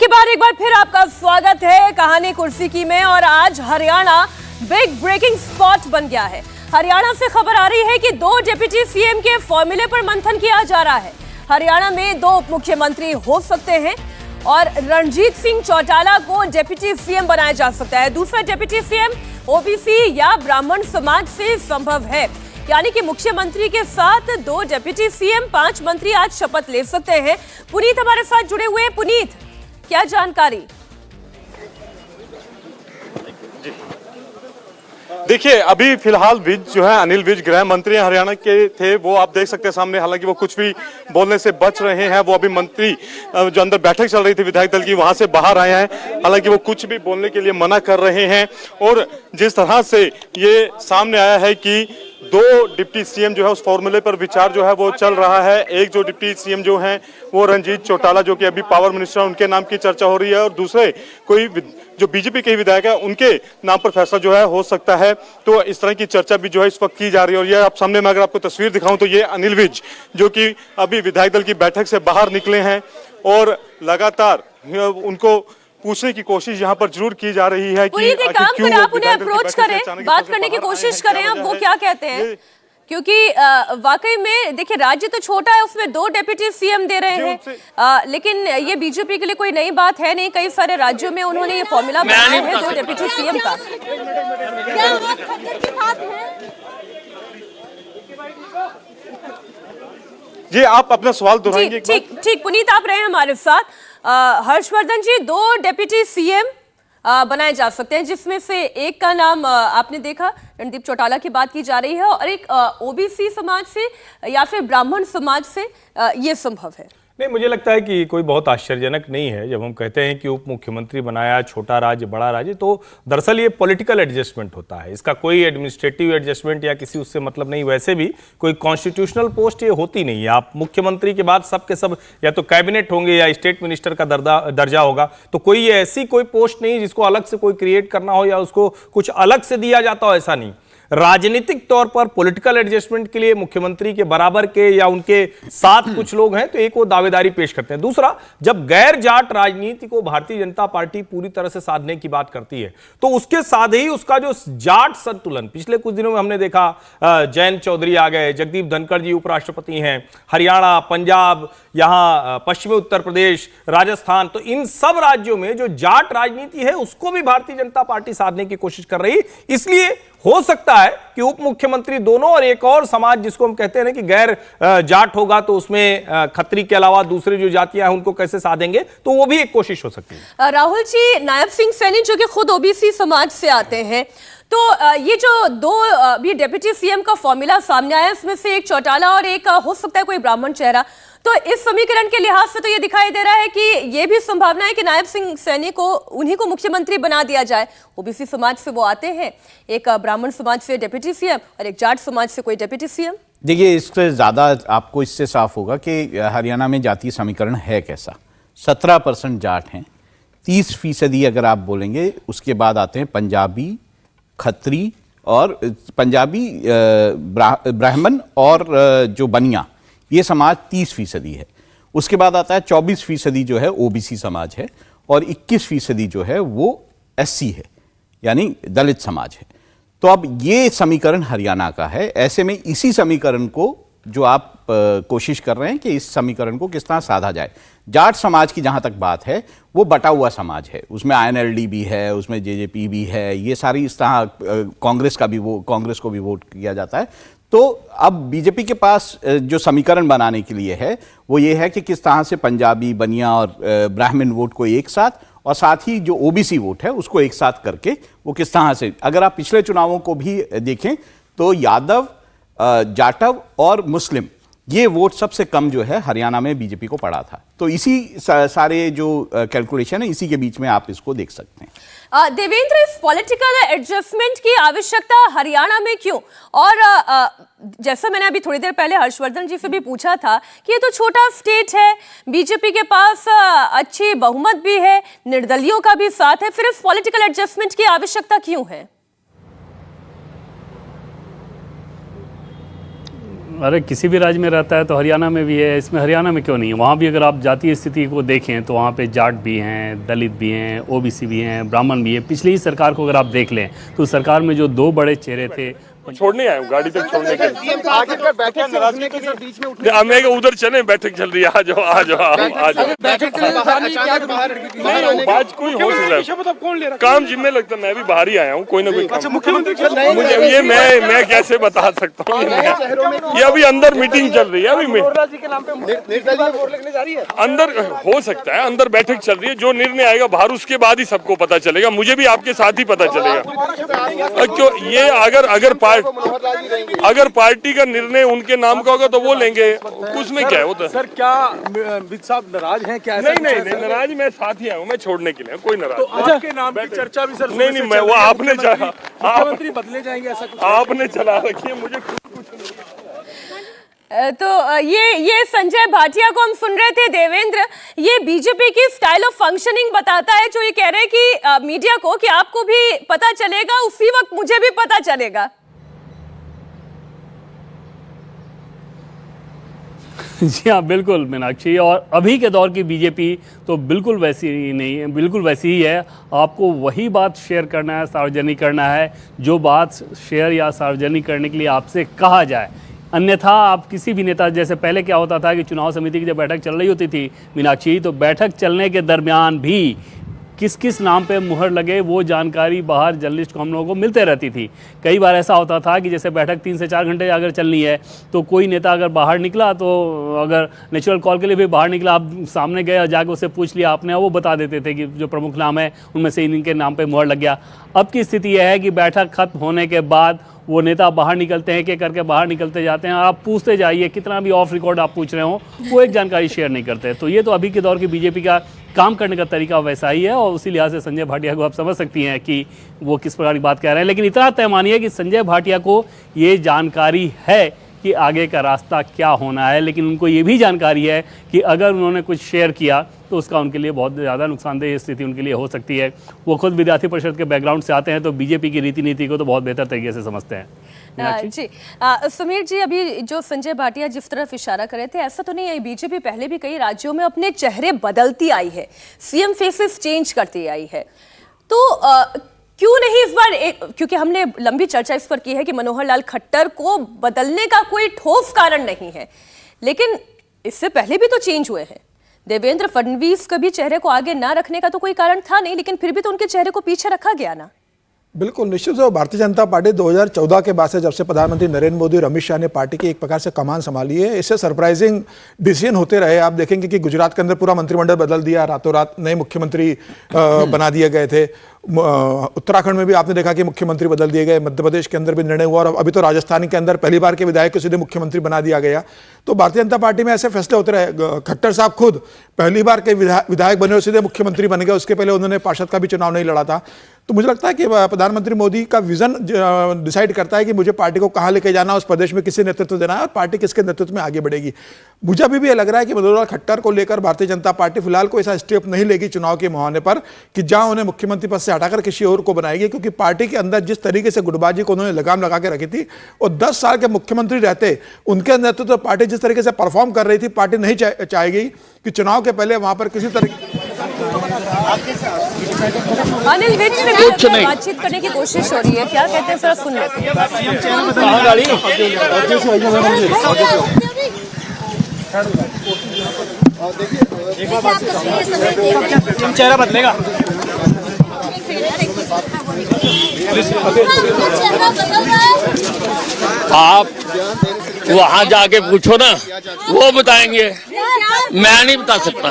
के बाद एक बार फिर आपका स्वागत है कहानी कुर्सी की में। और आज हरियाणा बिग ब्रेकिंग स्पॉट बन गया है। हरियाणा से खबर आ रही है कि 2 डिप्टी सीएम के फॉर्मूले पर मंथन किया जा रहा है। हरियाणा में 2 उप मुख्यमंत्री हो सकते हैं और रणजीत सिंह चौटाला को डिप्टी सीएम बनाया जा सकता है। दूसरा डिप्टी सीएम ओबीसी या ब्राह्मण समाज से संभव है, यानी कि मुख्यमंत्री के साथ 2 डिप्टी सीएम 5 मंत्री आज शपथ ले सकते हैं। पुनीत हमारे साथ जुड़े हुए हैं। पुनीत, क्या जानकारी? देखिए, अभी फिलहाल विज जो है अनिल विज गृह मंत्री हरियाणा के थे, वो आप देख सकते हैं सामने। हालांकि वो कुछ भी बोलने से बच रहे हैं। वो अभी मंत्री जो अंदर बैठक चल रही थी विधायक दल की, वहां से बाहर आए हैं। हालांकि वो कुछ भी बोलने के लिए मना कर रहे हैं। और जिस तरह से ये सामने आया है कि 2 डिप्टी सीएम जो है उस फॉर्मूले पर विचार जो है वो चल रहा है। एक जो डिप्टी सीएम जो है वो रणजीत चौटाला, जो कि अभी पावर मिनिस्टर, उनके नाम की चर्चा हो रही है। और दूसरे कोई जो बीजेपी के विधायक है उनके नाम पर फैसला जो है हो सकता है। तो इस तरह की चर्चा भी जो है इस वक्त की जा रही है। और ये आप सामने में अगर आपको तस्वीर दिखाऊं तो ये अनिल विज जो कि अभी विधायक दल की बैठक से बाहर निकले हैं और लगातार उनको पूछने की कोशिश यहाँ पर जरूर की जा रही है कि काम करें, आप उन्हें अप्रोच करें, बात करने की कोशिश करें, अब वो क्या कहते हैं। क्योंकि वाकई में देखिए, राज्य तो छोटा है, उसमें 2 डिप्टी सीएम दे रहे हैं, लेकिन ये बीजेपी के लिए कोई नई बात है नहीं। कई सारे राज्यों में उन्होंने ये फॉर्मूला बनाया है 2 डिप्टी सीएम का। जी, आप अपना सवाल दोहराएंगे? ठीक पुनीत, आप रहे हमारे साथ। हर्षवर्धन जी, 2 डिप्टी सीएम बनाए जा सकते हैं, जिसमें से एक का नाम आपने देखा रणदीप चौटाला की बात की जा रही है, और एक ओबीसी समाज से या फिर ब्राह्मण समाज से ये संभव है। नहीं, मुझे लगता है कि कोई बहुत आश्चर्यजनक नहीं है जब हम कहते हैं कि उप मुख्यमंत्री बनाया, छोटा राज्य बड़ा राज्य, तो दरअसल ये पॉलिटिकल एडजस्टमेंट होता है। इसका कोई एडमिनिस्ट्रेटिव एडजस्टमेंट या किसी उससे मतलब नहीं। वैसे भी कोई कॉन्स्टिट्यूशनल पोस्ट ये होती नहीं है। आप मुख्यमंत्री के बाद सब के सब या तो कैबिनेट होंगे या स्टेट मिनिस्टर का दर्जा होगा। तो कोई ऐसी कोई पोस्ट नहीं जिसको अलग से कोई क्रिएट करना हो या उसको कुछ अलग से दिया जाता हो, ऐसा नहीं। राजनीतिक तौर पर पॉलिटिकल एडजस्टमेंट के लिए मुख्यमंत्री के बराबर के या उनके साथ कुछ लोग हैं तो एक वो दावेदारी पेश करते हैं। दूसरा, जब गैर जाट राजनीति को भारतीय जनता पार्टी पूरी तरह से साधने की बात करती है तो उसके साथ ही उसका जो जाट संतुलन, पिछले कुछ दिनों में हमने देखा, जयंत चौधरी आ गए, जगदीप धनखड़ जी उपराष्ट्रपति हैं, हरियाणा, पंजाब, यहां पश्चिमी उत्तर प्रदेश, राजस्थान, तो इन सब राज्यों में जो जाट राजनीति है उसको भी भारतीय जनता पार्टी साधने की कोशिश कर रही। इसलिए हो सकता है कि उप मुख्यमंत्री दोनों और एक और समाज जिसको हम कहते हैं ना कि गैर जाट होगा तो उसमें खत्री के अलावा दूसरी जो जातियां हैं उनको कैसे साधेंगे, तो वो भी एक कोशिश हो सकती है। राहुल जी, नायब सिंह सैनी जो कि खुद ओबीसी समाज से आते हैं, तो ये जो 2 भी डिप्टी सीएम का फॉर्मूला सामने आया, इसमें से एक चौटाला और एक हो सकता है कोई ब्राह्मण चेहरा, तो इस समीकरण के लिहाज से तो ये दिखाई दे रहा है कि ये भी संभावना है कि नायब सिंह सैनी को, उन्हीं को मुख्यमंत्री बना दिया जाए। ओबीसी समाज से वो आते हैं, एक ब्राह्मण समाज से डिप्टी सीएम और एक जाट समाज से कोई डिप्टी सीएम। देखिए, इससे ज़्यादा आपको इससे साफ होगा कि हरियाणा में जातीय समीकरण है कैसा। 17% जाट हैं, 30% अगर आप बोलेंगे, उसके बाद आते हैं पंजाबी, खत्री और पंजाबी, ब्राह्मण और जो बनिया, ये समाज 30% है। उसके बाद आता है 24% जो है ओबीसी समाज है और 21% जो है वो एससी है, यानी दलित समाज है। तो अब ये समीकरण हरियाणा का है। ऐसे में इसी समीकरण को जो आप कोशिश कर रहे हैं कि इस समीकरण को किस तरह साधा जाए। जाट समाज की जहां तक बात है, वो बटा हुआ समाज है, उसमें आईएनएलडी भी है, उसमें जेजेपी भी है, ये सारी इस तरह कांग्रेस को भी वोट किया जाता है। तो अब बीजेपी के पास जो समीकरण बनाने के लिए है वो ये है कि किस तरह से पंजाबी, बनिया और ब्राह्मण वोट को एक साथ, और साथ ही जो ओबीसी वोट है उसको एक साथ करके वो किस तरह से, अगर आप पिछले चुनावों को भी देखें तो यादव, जाटव और मुस्लिम, ये वोट सबसे कम जो है हरियाणा में बीजेपी को पड़ा था। तो इसी सारे जो कैलकुलेशन है, इसी के बीच में आप इसको देख सकते हैं। देवेंद्र, इस पॉलिटिकल एडजस्टमेंट की आवश्यकता हरियाणा में क्यों? और जैसा मैंने अभी थोड़ी देर पहले हर्षवर्धन जी से भी पूछा था कि ये तो छोटा स्टेट है, बीजेपी के पास अच्छी बहुमत भी है, निर्दलियों का भी साथ है, फिर इस पॉलिटिकल एडजस्टमेंट की आवश्यकता क्यों है? अरे किसी भी राज्य में रहता है तो हरियाणा में भी है, इसमें हरियाणा में क्यों नहीं है? वहाँ भी अगर आप जातीय स्थिति को देखें तो वहाँ पे जाट भी हैं, दलित भी हैं, ओबीसी भी हैं, ब्राह्मण भी है। पिछली सरकार को अगर आप देख लें तो सरकार में जो दो बड़े चेहरे थे, छोड़ने आए हूँ गाड़ी तक छोड़ने के लिए। आखिरकार बैठक नाराजगी के साथ बीच में उठने हमें उधर चले, बैठक चल रही है, आ जाओ आ जाओ आ जाओ। बैठक के लिए अचानक बाहर नहीं बात कोई हो सकता है, कौन ले रहा काम जिम्मे लगता है। मैं भी बाहर ही आया हूँ, कोई ना कोई अच्छा मुख्यमंत्री मुझे ये मैं कैसे बता सकता हूँ? ये अभी अंदर मीटिंग चल रही है, अभी जी के नाम पे निर्दलीय वोट लगने जा रही है। अंदर हो सकता है, अंदर बैठक चल रही है, जो निर्णय आएगा बाहर उसके बाद ही सबको पता चलेगा। मुझे भी आपके साथ ही पता चलेगा। क्यों ये अगर पार्टी का निर्णय उनके नाम का होगा तो वो लेंगे, उसमें क्या है? वो तो सर क्या विद साहब नाराज हैं क्या? नहीं नाराज मैं साथ ही आया हूँ, मैं छोड़ने के लिए, कोई नाराज तो आपके नाम की चर्चा भी सर नहीं मैं वो आपने चाहा, मुख्यमंत्री बदले जाएंगे ऐसा कुछ आपने चला रखी है, मुझे कुछ तो ये संजय भाटिया को हम सुन रहे थे। देवेंद्र, ये बीजेपी की स्टाइल ऑफ फंक्शनिंग बताता है, जो ये कह रहे हैं कि मीडिया को कि आपको भी पता चलेगा उसी वक्त मुझे भी पता चलेगा। जी हाँ बिल्कुल मीनाक्षी, और अभी के दौर की बीजेपी तो बिल्कुल वैसी ही नहीं है, बिल्कुल वैसी ही है। आपको वही बात शेयर करना है, सार्वजनिक करना है जो बात शेयर या सार्वजनिक करने के लिए आपसे कहा जाए। अन्यथा आप किसी भी नेता, जैसे पहले क्या होता था कि चुनाव समिति की जब बैठक चल रही होती थी मीनाक्षी, तो बैठक चलने के दरमियान भी किस किस नाम पे मुहर लगे वो जानकारी बाहर जर्नलिस्ट को, हम लोगों को मिलते रहती थी। कई बार ऐसा होता था कि जैसे बैठक 3 से 4 घंटे अगर चलनी है तो कोई नेता अगर बाहर निकला, तो अगर नेचुरल कॉल के लिए भी बाहर निकला, आप सामने गए और जाकर उससे पूछ लिया आपने, वो बता देते थे कि जो प्रमुख नाम है उनमें से इनके नाम पर मुहर लग गया। अब की स्थिति यह है कि बैठक खत्म होने के बाद वो नेता बाहर निकलते हैं, एक एक करके बाहर निकलते जाते हैं। आप पूछते जाइए, कितना भी ऑफ रिकॉर्ड आप पूछ रहे हो, वो एक जानकारी शेयर नहीं करते। तो ये तो अभी के दौर की बीजेपी का काम करने का तरीका वैसा ही है, और उसी लिहाज से संजय भाटिया को आप समझ सकती हैं कि वो किस प्रकार की बात कह रहे हैं। लेकिन इतना तय मानिए कि संजय भाटिया को ये जानकारी है कि आगे का रास्ता क्या होना है, लेकिन उनको ये भी जानकारी है कि अगर उन्होंने कुछ शेयर किया तो उसका उनके लिए बहुत ज़्यादा नुकसानदेह स्थिति उनके लिए हो सकती है। वो खुद विद्यार्थी परिषद के बैकग्राउंड से आते हैं, तो बीजेपी की रीति नीति को तो बहुत बेहतर तरीके से समझते हैं। जी सुमीर जी, अभी जो संजय भाटिया जिस तरफ इशारा कर रहे थे, ऐसा तो नहीं है, बीजेपी पहले भी कई राज्यों में अपने चेहरे बदलती आई है, सीएम फेसेस चेंज करती आई है, तो क्यों नहीं इस बार क्योंकि हमने लंबी चर्चा इस पर की है कि मनोहर लाल खट्टर को बदलने का कोई ठोस कारण नहीं है, लेकिन इससे पहले भी तो चेंज हुए हैं। देवेंद्र फडणवीस के भी चेहरे को आगे ना रखने का तो कोई कारण था नहीं, लेकिन फिर भी तो उनके चेहरे को पीछे रखा गया ना। बिल्कुल निश्चित रूप से भारतीय जनता पार्टी 2014 के बाद से, जब से प्रधानमंत्री नरेंद्र मोदी और अमित शाह ने पार्टी की एक प्रकार से कमान संभाली है, इससे सरप्राइजिंग डिसीजन होते रहे। आप देखेंगे कि गुजरात के अंदर पूरा मंत्रिमंडल बदल दिया, रातों रात नए मुख्यमंत्री बना दिए गए थे। उत्तराखंड में भी आपने देखा कि मुख्यमंत्री बदल दिए गए, मध्य प्रदेश के अंदर भी निर्णय हुआ, और अभी तो राजस्थान के अंदर पहली बार के विधायक को सीधे मुख्यमंत्री बना दिया गया। तो भारतीय जनता पार्टी में ऐसे फैसले होते रहे। खट्टर साहब खुद पहली बार के विधायक बने और सीधे मुख्यमंत्री बन गए, उसके पहले उन्होंने पार्षद का भी चुनाव नहीं लड़ा था। तो मुझे लगता है कि प्रधानमंत्री मोदी का विजन डिसाइड करता है कि मुझे पार्टी को कहाँ लेके जाना है, उस प्रदेश में किसे नेतृत्व देना है और पार्टी किसके नेतृत्व में आगे बढ़ेगी। मुझे अभी भी ये लग रहा है कि मनोहर लाल खट्टर को लेकर भारतीय जनता पार्टी फिलहाल कोई ऐसा स्टेप नहीं लेगी चुनाव के मुहाने पर कि जहां उन्हें मुख्यमंत्री पद से हटाकर किसी और को बनाएगी, क्योंकि पार्टी के अंदर जिस तरीके से गुटबाजी को उन्होंने लगाम लगा के रखी थी, और 10 साल के मुख्यमंत्री रहते उनके नेतृत्व पार्टी जिस तरीके से परफॉर्म कर रही थी, पार्टी नहीं चाहेगी कि चुनाव के पहले वहां पर किसी तरह। अनिल विज से बातचीत करने की कोशिश हो रही है, क्या कहते हैं सर, सुन लेते हैं। चेहरा बदलेगा। आप वहाँ जाके पूछो ना, वो बताएंगे, मैं नहीं बता सकता।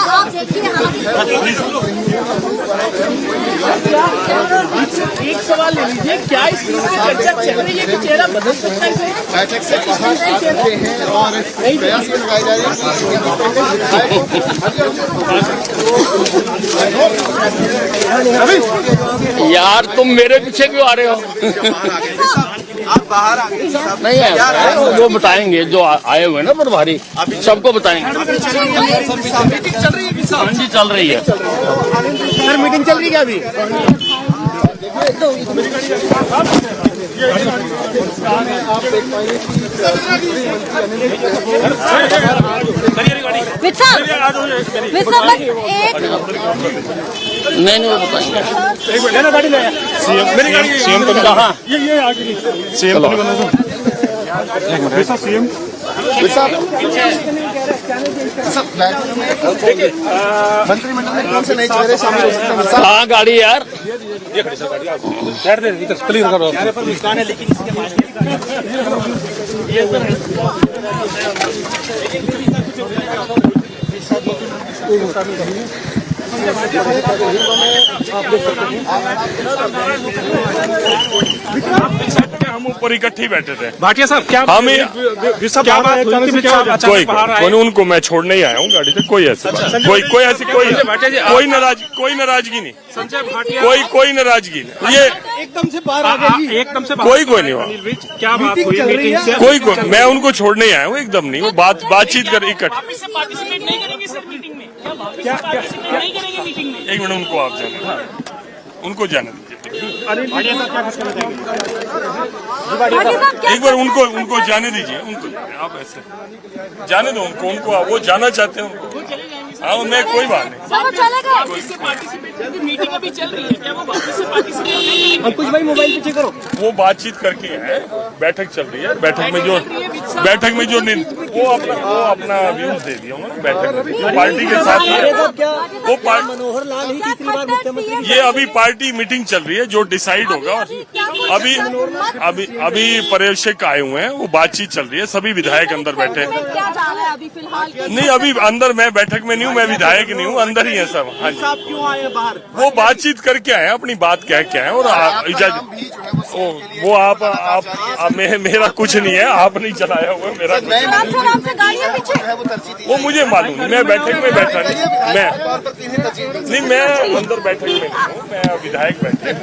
आप देखिए एक सवाल ले लीजिए, क्या इस चर्चा चल रही है कि चेहरा बदल सकता है? बैठक से बाहर आ सकते हैं और प्रयास ये लगाए जा रहे हैं। यार तुम मेरे पीछे क्यों आ रहे हो? आप बाहर आ गए नहीं है, वो बताएंगे जो आए हुए ना प्रभारी, सबको बताएंगे। हाँ जी चल रही है। सर मीटिंग चल रही है अभी। नहीं वो बताइए सीएम तो कहाँ सीएम तो सीएम मंत्रिमंडल में कौन से नए चेहरे शामिल हो सकते हैं? कहाँ गाड़ी यार हम ऊपर इकट्ठे बैठे थे। भाटिया साहब क्या हम क्या बात हुई थी? कोई उनको मैं छोड़ने ही आया हूँ गाड़ी से। कोई ऐसी कोई नाराजगी नहीं। संजय भाटिया कोई नाराजगी नहीं। ये एकदम से बाहर आ गए। एकदम से कोई नहीं हुआ। अनिल विज क्या बात हुई मीटिंग से? कोई मैं उनको छोड़ने ही आया हूँ। एकदम नहीं वो बातचीत कर इकट्ठे। पार्टिसिपेट नहीं करेंगे सर मीटिंग में? क्या नहीं करेंगे मीटिंग में? एक मिनट उनको आप जाने उनको जाने दीजिए। अनिल भाटिया साहब क्या फैसला एक बार उनको जाने दीजिए। उनको आप ऐसे जाने दो उनको वो जाना चाहते हैं उनको। हाँ मैं कोई बात नहीं। वापस से पार्टिसिपेट करके मीटिंग अभी चल रही है, क्या वो वापस से पार्टिसिपेट नहीं करेंगे? कुछ भाई मोबाइल पीछे करो। वो बातचीत करके है। बैठक चल रही है। बैठक में जो वो अपना व्यूज दे दिया उन्होंने। बैठक में पार्टी के साथ ही वो मनोहर लाल ही तीसरी बार मुख्यमंत्री। ये अभी पार्टी मीटिंग चल रही है जो डिसाइड होगा। अभी पर्यवेक्षक आए हुए हैं। वो बातचीत चल रही है। सभी विधायक अंदर बैठे हैं। अभी फिलहाल नहीं अभी अंदर मैं बैठक में नहीं हूँ। मैं विधायक नहीं हूँ। अंदर ही है सब। हाँ जी आप क्यों आए बाहर? वो बातचीत करके आए अपनी बात कह के आए। और वो आप मेरा कुछ नहीं है। आप नहीं चलाया हुआ मेरा कुछ वो मुझे मालूम नहीं। मैं बैठक में बैठा नहीं। मैं अंदर बैठक में नहीं हूँ। मैं विधायक बैठे एक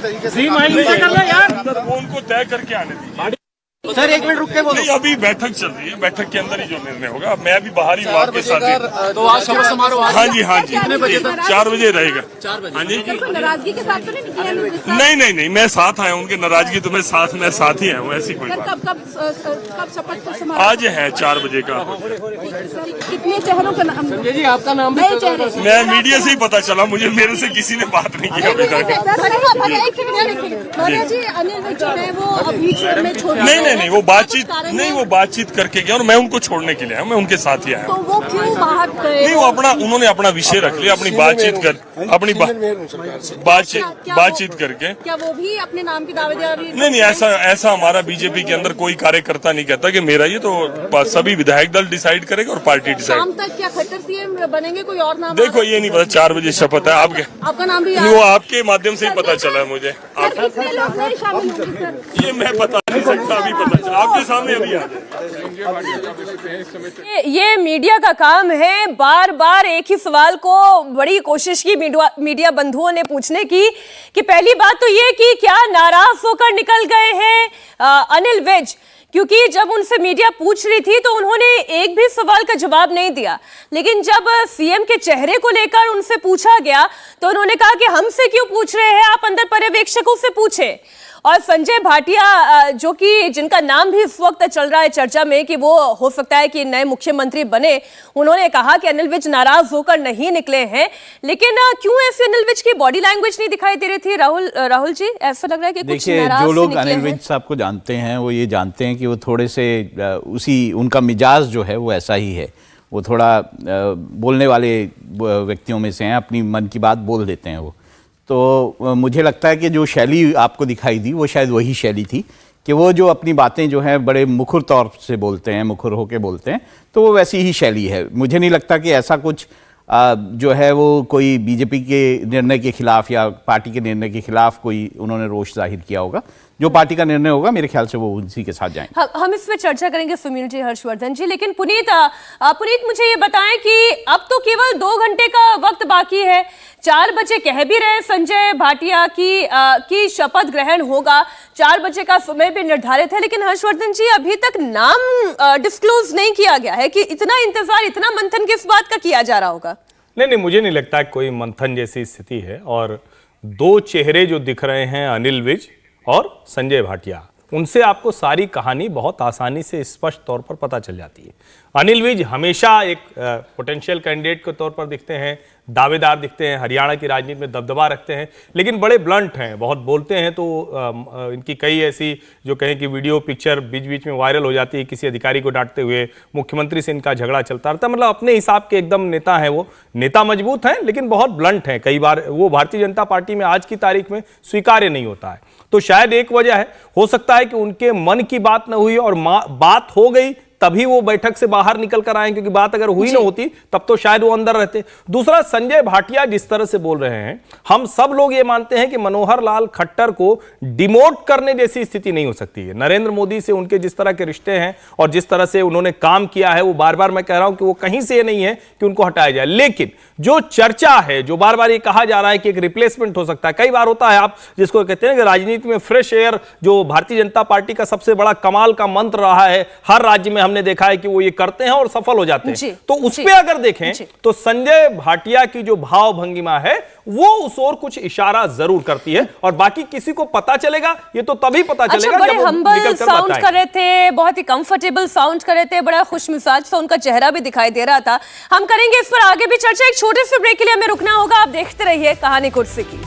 तरीके से अंदर वो उनको तय करके आने दीजिए। सर एक मिनट रुक के बोलो। नहीं अभी बैठक चल रही है। बैठक के अंदर ही जो निर्णय होगा। मैं अभी बाहर ही हूँ आपके साथ ही। तो आज शपथ समारोह हाँ जी 4 बजे रहेगा। 4 बजे। हाँ जी नाराजगी के साथ तो नहीं निकले? नहीं मैं साथ आया हूँ। उनके नाराजगी तो मैं साथ ही आया हूँ। ऐसी कोई बात कब शपथ आज है 4 बजे का। कितने चेहरों का नाम? संजय जी आपका नाम भी नए चेहरे। मैं मीडिया से ही पता चला। मुझे मेरे से किसी ने बात नहीं की अभी तक। अनिल विज जो है वो बीच में छोड़ नहीं वो बातचीत करके गया और मैं उनको छोड़ने के लिए आया। मैं उनके साथ ही आया। तो वो क्यों बाहर गए? नहीं वो उन्होंने अपना विषय रख लिया। अपनी बातचीत करके। क्या वो भी अपने नाम की दावेदारी? नहीं ऐसा हमारा बीजेपी के अंदर कोई कार्यकर्ता नहीं कहता कि मेरा ये तो सभी विधायक दल डिसाइड करेगा और पार्टी डिसाइड। शाम तक क्या खट्टर सीएम बनेंगे? कोई और नाम? देखो ये नहीं पता। 4 बजे शपथ है। आपका नाम भी वो आपके माध्यम से ही पता चला है मुझे। कितने लोग नहीं शामिल होंगे सर? ये मैं बता नहीं सकता। अभी पता चला आपके सामने अभी आ ये मीडिया का काम है बार बार एक ही सवाल को बड़ी कोशिश की मीडिया बंधुओं ने पूछने की कि पहली बात तो ये कि क्या नाराज होकर निकल गए हैं अनिल विज? क्योंकि जब उनसे मीडिया पूछ रही थी तो उन्होंने एक भी सवाल का जवाब नहीं दिया। लेकिन जब सीएम के चेहरे को लेकर उनसे पूछा गया तो उन्होंने कहा कि हमसे क्यों पूछ रहे हैं, आप अंदर पर्यवेक्षकों से पूछे। और संजय भाटिया जो कि जिनका नाम भी इस वक्त चल रहा है चर्चा में कि वो हो सकता है कि नए मुख्यमंत्री बने, उन्होंने कहा कि अनिल विज नाराज होकर नहीं निकले हैं। लेकिन क्यों ऐसे अनिल विज की बॉडी लैंग्वेज नहीं दिखाई दे रही थी? राहुल जी ऐसा लग रहा है कि कुछ नाराज जो लोग से निकले अनिल विज साहब को जानते हैं वो ये जानते हैं कि वो थोड़े से उनका मिजाज जो है वो ऐसा ही है। वो थोड़ा बोलने वाले व्यक्तियों में से हैं। अपनी मन की बात बोल देते हैं वो। तो मुझे लगता है कि जो शैली आपको दिखाई दी वो शायद वही शैली थी कि वो जो अपनी बातें जो हैं बड़े मुखर तौर से बोलते हैं, मुखर होके बोलते हैं, तो वो वैसी ही शैली है। मुझे नहीं लगता कि ऐसा कुछ जो है वो कोई बीजेपी के निर्णय के खिलाफ या पार्टी के निर्णय के खिलाफ कोई उन्होंने रोष जाहिर किया होगा। जो पार्टी का निर्णय होगा मेरे ख्याल से वो उसी के साथ जाएंगे। हम इसमें चर्चा करेंगे सुनील जी, हर्षवर्धन जी। लेकिन पुनीत मुझे ये बताएं कि अब तो केवल 2 घंटे का वक्त बाकी है। 4 बजे कह भी रहे संजय भाटिया की शपथ ग्रहण होगा, 4 बजे का समय भी निर्धारित है। लेकिन हर्षवर्धन जी अभी तक नाम डिस्क्लोज नहीं किया गया है कि इतना इंतजार, इतना मंथन किस बात का किया जा रहा होगा? नहीं मुझे नहीं लगता कोई मंथन जैसी स्थिति है। और दो चेहरे जो दिख रहे हैं, अनिल विज और संजय भाटिया, उनसे आपको सारी कहानी बहुत आसानी से स्पष्ट तौर पर पता चल जाती है। अनिल विज हमेशा एक पोटेंशियल कैंडिडेट के तौर पर दिखते हैं, दावेदार दिखते हैं, हरियाणा की राजनीति में दबदबा रखते हैं, लेकिन बड़े ब्लंट हैं, बहुत बोलते हैं। तो इनकी कई ऐसी जो कहें कि वीडियो पिक्चर बीच बीच में वायरल हो जाती है, किसी अधिकारी को डांटते हुए, मुख्यमंत्री से इनका झगड़ा चलता रहता है। मतलब अपने हिसाब के एकदम नेता हैं, वो नेता मजबूत हैं लेकिन बहुत ब्लंट हैं। कई बार वो भारतीय जनता पार्टी में आज की तारीख में स्वीकार्य नहीं होता है। तो शायद एक वजह है, हो सकता है कि उनके मन की बात न हुई और बात हो गई तभी वो बैठक से बाहर निकल कर आए, क्योंकि बात अगर हुई ना होती तब तो शायद वो अंदर रहते। दूसरा, संजय भाटिया जिस तरह से बोल रहे हैं, हम सब लोग ये मानते हैं कि मनोहर लाल खट्टर को डिमोट करने जैसी स्थिति नहीं हो सकती है। नरेंद्र मोदी से उनके जिस तरह के रिश्ते हैं और जिस तरह से उन्होंने काम किया है, वो बार बार मैं कह रहा हूं कि वो कहीं से ये नहीं है कि उनको हटाया जाए। लेकिन जो चर्चा है, जो बार बार ये कहा जा रहा है कि एक रिप्लेसमेंट हो सकता है, कई बार होता है, आप जिसको कहते हैं कि राजनीति में फ्रेश एयर, जो भारतीय जनता पार्टी का सबसे बड़ा कमाल का मंत्र रहा है, हर राज्य में हमने देखा है कि वो ये करते हैं और सफल हो जाते हैं। तो उस पे अगर देखें तो संजय भाटिया की जो भाव भंगिमा है वो उस ओर कुछ इशारा जरूर करती है, और बाकी किसी को पता चलेगा ये तो तभी पता चलेगा बड़े जब वो हम्बल निकल कर साउंड बताएं। कर रहे थे, बहुत ही कंफर्टेबल साउंड कर रहे थे, बड़ा खुशमिजाज सा उनका चेहरा भी दिखाई दे रहा था। हम करेंगे इस पर आगे भी चर्चा। एक छोटे से ब्रेक के लिए हमें रुकना होगा। आप देखते रहिए कहानी कुर्सी की।